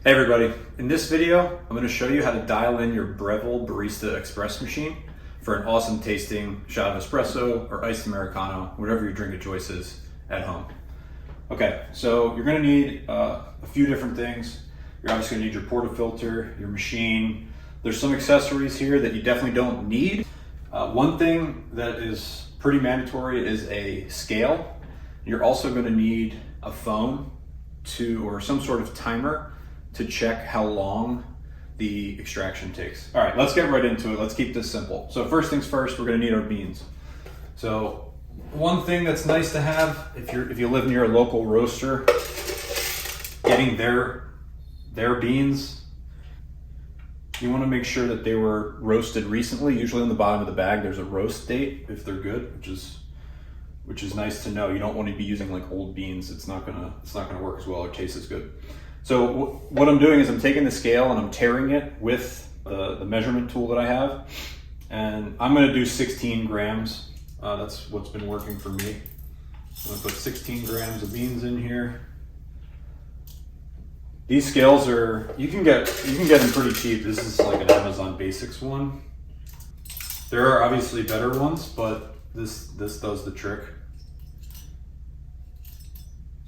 Hey everybody, in this video, I'm going to show you how to dial in your Breville Barista Express machine for an awesome tasting shot of espresso or iced Americano, whatever your drink of choice is at home. Okay, so you're going to need a few different things. You're obviously going to need your portafilter, your machine. There's some accessories here that you definitely don't need. One thing that is pretty mandatory is a scale. You're also going to need a phone or some sort of timer to check how long the extraction takes. All right, let's get right into it. Let's keep this simple. So first things first, we're gonna need our beans. So one thing that's nice to have if you live near a local roaster, getting their beans, you wanna make sure that they were roasted recently. Usually on the bottom of the bag, there's a roast date if they're good, which is nice to know. You don't want to be using like old beans. It's not gonna work as well or taste as good. So what I'm doing is I'm taking the scale and I'm tearing it with the measurement tool that I have. And I'm gonna do 16 grams. That's what's been working for me. I'm gonna put 16 grams of beans in here. These scales you can get them pretty cheap. This is like an Amazon Basics one. There are obviously better ones, but this does the trick.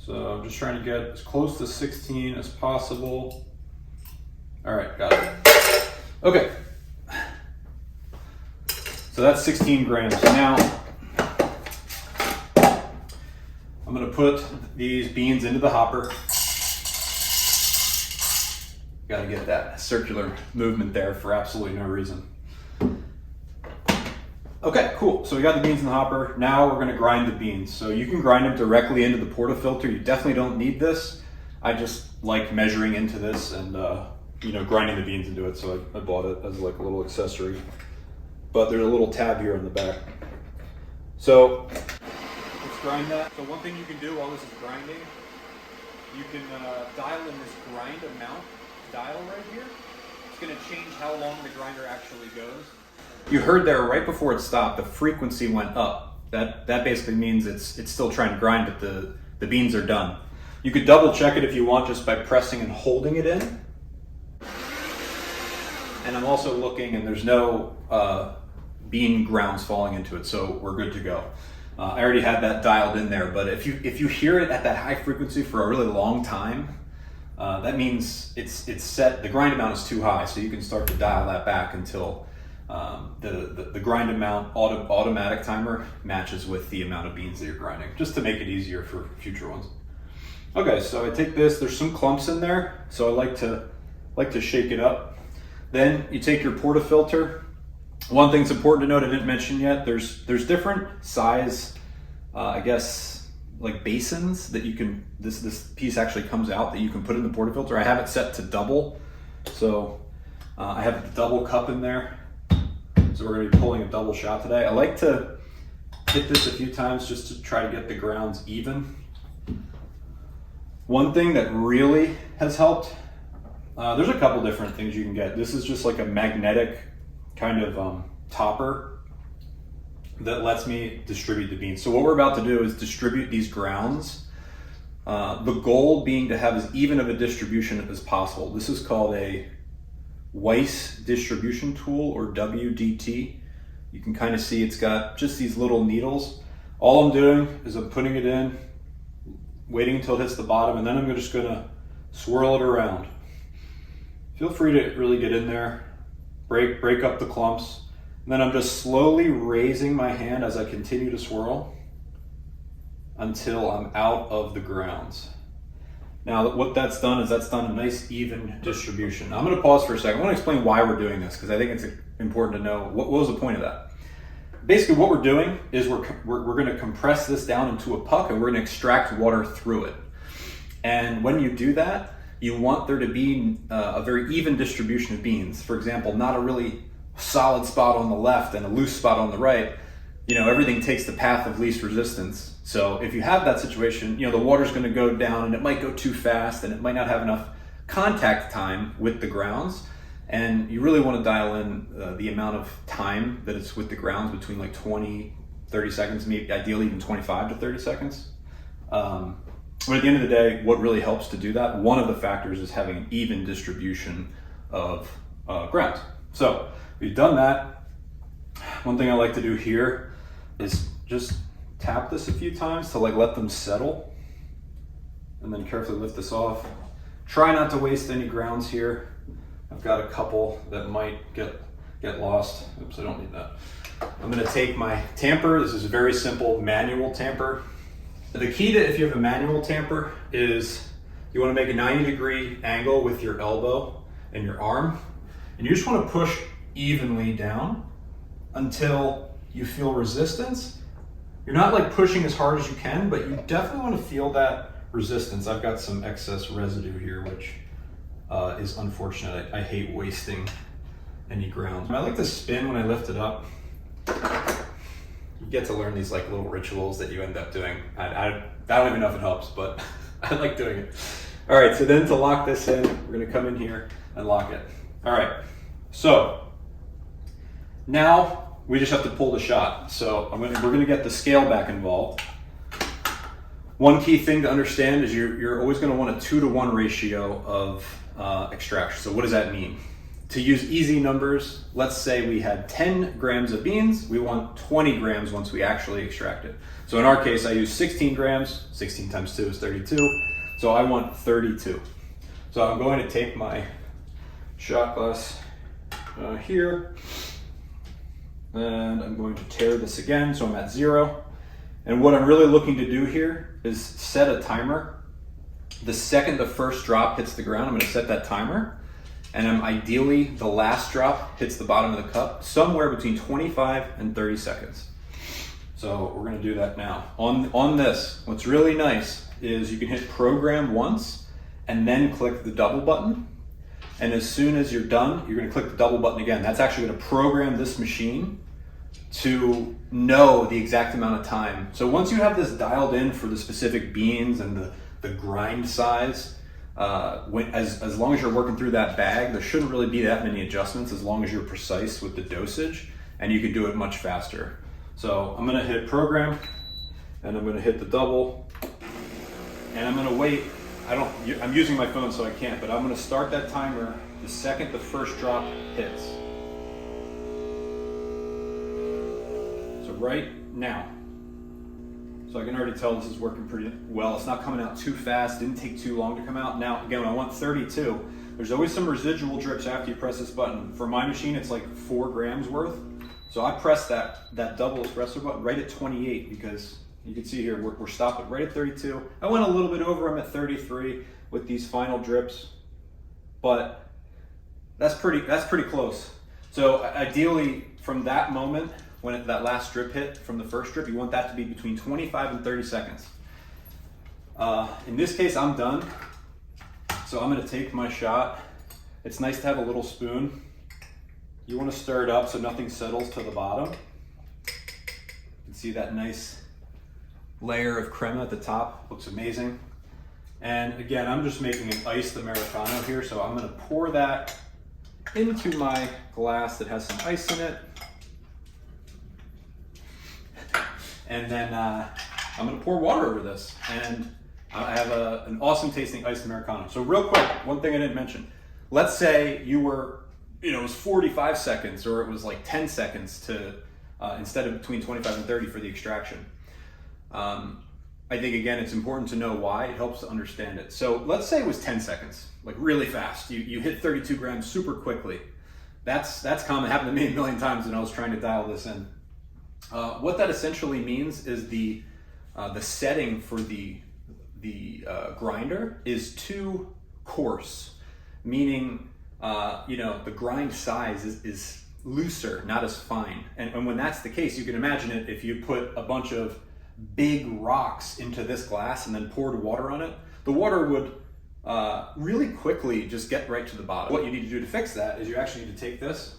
So I'm just trying to get as close to 16 as possible. All right, got it. Okay. So that's 16 grams. Now, I'm gonna put these beans into the hopper. Gotta get that circular movement there for absolutely no reason. Okay, cool. So we got the beans in the hopper. Now we're gonna grind the beans. So you can grind them directly into the portafilter. You definitely don't need this. I just like measuring into this and grinding the beans into it. So I bought it as like a little accessory. But there's a little tab here on the back. So let's grind that. So one thing you can do while this is grinding, you can dial in this grind amount dial right here. It's gonna change how long the grinder actually goes. You heard there right before it stopped, the frequency went up. That basically means it's still trying to grind, but the beans are done. You could double check it if you want just by pressing and holding it in. And I'm also looking, and there's no bean grounds falling into it, so we're good to go. I already had that dialed in there, but if you hear it at that high frequency for a really long time, that means it's set. The grind amount is too high, so you can start to dial that back until the grind amount automatic timer matches with the amount of beans that you're grinding, just to make it easier for future ones. Okay, so I take this. There's some clumps in there, so I like to shake it up. Then you take your portafilter. One thing's important to note I didn't mention yet. There's different size, I guess, like basins that you can. This piece actually comes out that you can put in the portafilter. I have it set to double, so I have the double cup in there. So we're gonna be pulling a double shot today. I like to hit this a few times just to try to get the grounds even. One thing that really has helped, there's a couple different things you can get. This is just like a magnetic kind of topper that lets me distribute the beans. So what we're about to do is distribute these grounds. The goal being to have as even of a distribution as possible. This is called a Weiss distribution tool, or WDT. You can kind of see it's got just these little needles. All I'm doing is I'm putting it in, waiting until it hits the bottom, and then I'm just gonna swirl it around. Feel free to really get in there, break up the clumps, and then I'm just slowly raising my hand as I continue to swirl until I'm out of the grounds. Now, what that's done is that's done a nice even distribution. Now, I'm gonna pause for a second. I wanna explain why we're doing this, because I think it's important to know what was the point of that. Basically, what we're doing is we're gonna compress this down into a puck, and we're gonna extract water through it. And when you do that, you want there to be a very even distribution of beans. For example, not a really solid spot on the left and a loose spot on the right. Everything takes the path of least resistance. So if you have that situation, the water's gonna go down and it might go too fast and it might not have enough contact time with the grounds. And you really wanna dial in the amount of time that it's with the grounds between like 20, 30 seconds, maybe ideally even 25 to 30 seconds. But at the end of the day, what really helps to do that, one of the factors is having an even distribution of grounds. So we've done that. One thing I like to do here is just tap this a few times to like let them settle, and then carefully lift this off. Try not to waste any grounds here. I've got a couple that might get lost. Oops, I don't need that. I'm gonna take my tamper. This is a very simple manual tamper. The key to, if you have a manual tamper, is you wanna make a 90-degree angle with your elbow and your arm, and you just wanna push evenly down until you feel resistance. You're not like pushing as hard as you can, but you definitely wanna feel that resistance. I've got some excess residue here, which is unfortunate. I hate wasting any grounds. I like to spin when I lift it up. You get to learn these like little rituals that you end up doing. I don't even know if it helps, but I like doing it. All right, so then to lock this in, we're gonna come in here and lock it. All right, so now we just have to pull the shot. So we're gonna get the scale back involved. One key thing to understand is you're always gonna want a 2-to-1 ratio of extraction. So what does that mean? To use easy numbers, let's say we had 10 grams of beans, we want 20 grams once we actually extract it. So in our case, I use 16 grams, 16 times 2 is 32, so I want 32. So I'm going to take my shot glass here, and I'm going to tare this again, so I'm at 0. And what I'm really looking to do here is set a timer. The second the first drop hits the ground, I'm going to set that timer. And ideally, the last drop hits the bottom of the cup somewhere between 25 and 30 seconds. So we're gonna do that now. On this, what's really nice is you can hit program once and then click the double button. And as soon as you're done, you're gonna click the double button again. That's actually gonna program this machine to know the exact amount of time. So once you have this dialed in for the specific beans and the grind size, as long as you're working through that bag, there shouldn't really be that many adjustments as long as you're precise with the dosage, and you can do it much faster. So I'm gonna hit program, and I'm gonna hit the double, and I'm gonna wait. I'm using my phone so I can't, but I'm gonna start that timer the second the first drop hits. So right now. So I can already tell this is working pretty well. It's not coming out too fast, didn't take too long to come out. Now, again, when I want 32, there's always some residual drips after you press this button. For my machine, it's like 4 grams worth. So I press that double espresso button right at 28 because you can see here, we're stopping right at 32. I went a little bit over, I'm at 33 with these final drips, but that's pretty close. So ideally, from that moment, when that last drip hit from the first drip, you want that to be between 25 and 30 seconds. In this case, I'm done. So I'm gonna take my shot. It's nice to have a little spoon. You wanna stir it up so nothing settles to the bottom. You can see that nice layer of crema at the top, looks amazing. And again, I'm just making an iced Americano here, so I'm gonna pour that into my glass that has some ice in it. And then I'm gonna pour water over this, and I have an awesome tasting iced Americano. So real quick, one thing I didn't mention. Let's say you were, it was 45 seconds or it was like 10 seconds to, instead of between 25 and 30 for the extraction. I think again, it's important to know why. It helps to understand it. So let's say it was 10 seconds, like really fast. You hit 32 grams super quickly. That's common, happened to me a million times when I was trying to dial this in. What that essentially means is the setting for the grinder is too coarse, meaning the grind size is looser, not as fine. And when that's the case, you can imagine it if you put a bunch of big rocks into this glass and then poured water on it, the water would really quickly just get right to the bottom. What you need to do to fix that is you actually need to take this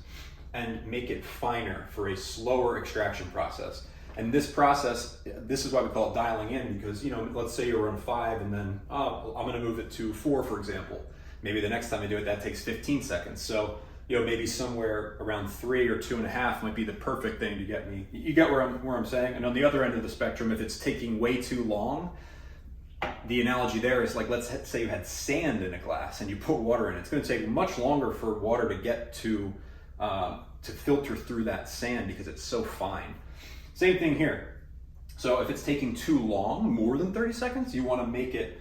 and make it finer for a slower extraction process. And this process, this is why we call it dialing in, because let's say you're on 5 and then I'm gonna move it to 4, for example. Maybe the next time I do it, that takes 15 seconds. So maybe somewhere around 3 or 2.5 might be the perfect thing to get me. You get where I'm saying? And on the other end of the spectrum, if it's taking way too long, the analogy there is like, let's say you had sand in a glass and you put water in. It's going to take much longer for water to get to filter through that sand because it's so fine. Same thing here. So if it's taking too long, more than 30 seconds, you want to make it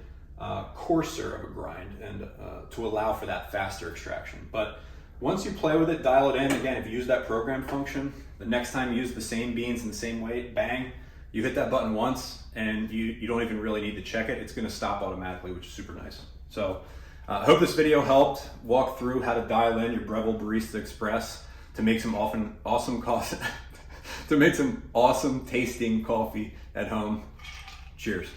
coarser of a grind and to allow for that faster extraction. But once you play with it, dial it in. Again, if you use that program function, the next time you use the same beans and the same weight, bang, you hit that button once and you don't even really need to check it. It's going to stop automatically, which is super nice. So I hope this video helped walk through how to dial in your Breville Barista Express to make some awesome coffee, to make some awesome tasting coffee at home. Cheers.